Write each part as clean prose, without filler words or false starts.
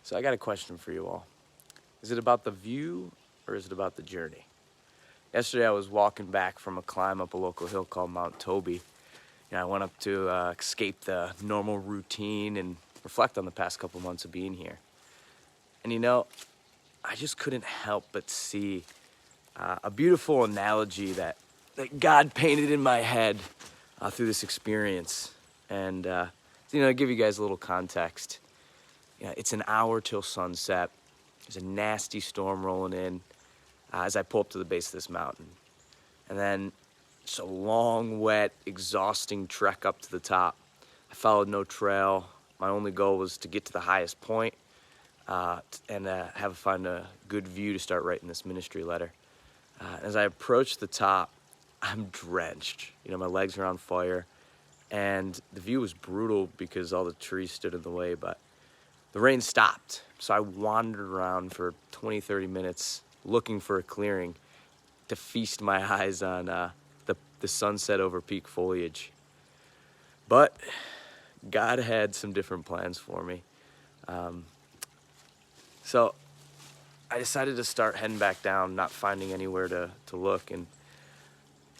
So I got a question for you all. Is it about the view or is it about the journey? Yesterday I was walking back from a climb up a local hill called Mount Toby. I went up to escape the normal routine and reflect on the past couple months of being here. And I just couldn't help but see a beautiful analogy that God painted in my head through this experience. And, to give you guys a little context, it's an hour till sunset. There's a nasty storm rolling in as I pull up to the base of this mountain. And then it's a long, wet, exhausting trek up to the top. I followed no trail. My only goal was to get to the highest point and find a good view to start writing this ministry letter. As I approach the top, I'm drenched. My legs are on fire. And the view was brutal because all the trees stood in the way, but the rain stopped. So I wandered around for 20, 30 minutes looking for a clearing to feast my eyes on the sunset over peak foliage. But God had some different plans for me. So I decided to start heading back down, not finding anywhere to look, and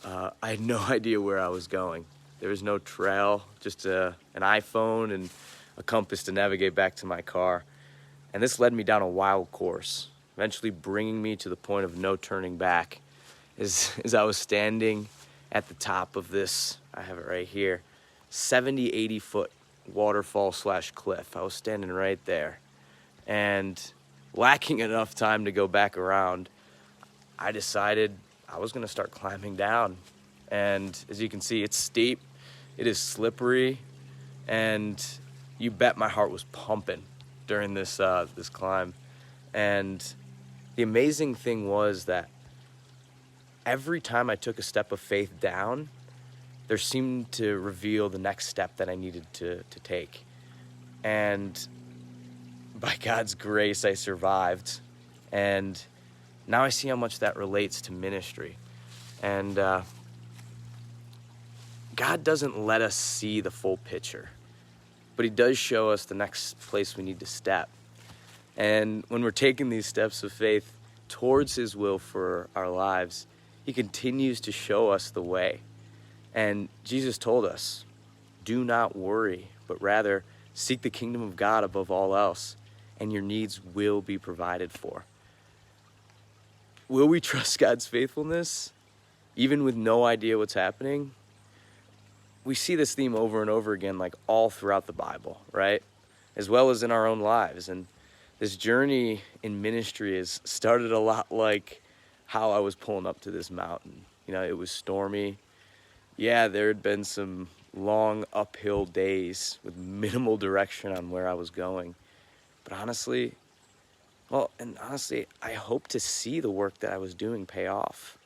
I had no idea where I was going. There was no trail, just an iPhone and a compass to navigate back to my car. And this led me down a wild course, eventually bringing me to the point of no turning back. As I was standing at the top of this, I have it right here, 70, 80 foot waterfall / cliff. I was standing right there. And lacking enough time to go back around, I decided I was gonna start climbing down. And as you can see, it's steep, it is slippery, and you bet my heart was pumping during this climb. And the amazing thing was that every time I took a step of faith down, there seemed to reveal the next step that I needed to take. And by God's grace, I survived. And now I see how much that relates to ministry. And God doesn't let us see the full picture, but he does show us the next place we need to step. And when we're taking these steps of faith towards his will for our lives, he continues to show us the way. And Jesus told us, do not worry, but rather seek the kingdom of God above all else, and your needs will be provided for. Will we trust God's faithfulness, even with no idea what's happening? We see this theme over and over again, like all throughout the Bible, right? As well as in our own lives. And this journey in ministry has started a lot like how I was pulling up to this mountain. It was stormy. Yeah, there had been some long uphill days with minimal direction on where I was going. But honestly, I hope to see the work that I was doing pay off,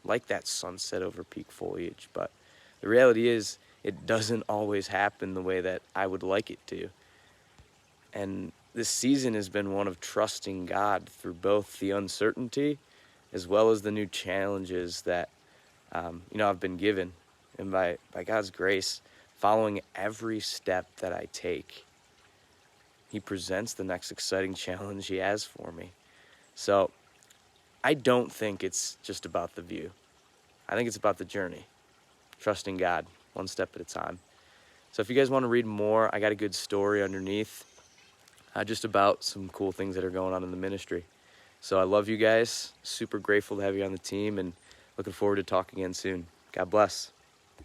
like that sunset over peak foliage. But the reality is, it doesn't always happen the way that I would like it to. And this season has been one of trusting God through both the uncertainty as well as the new challenges that, I've been given. And by God's grace, following every step that I take, he presents the next exciting challenge he has for me. So I don't think it's just about the view. I think it's about the journey, trusting God one step at a time. So if you guys want to read more, I got a good story underneath just about some cool things that are going on in the ministry. So I love you guys, super grateful to have you on the team, and looking forward to talking again soon. God bless.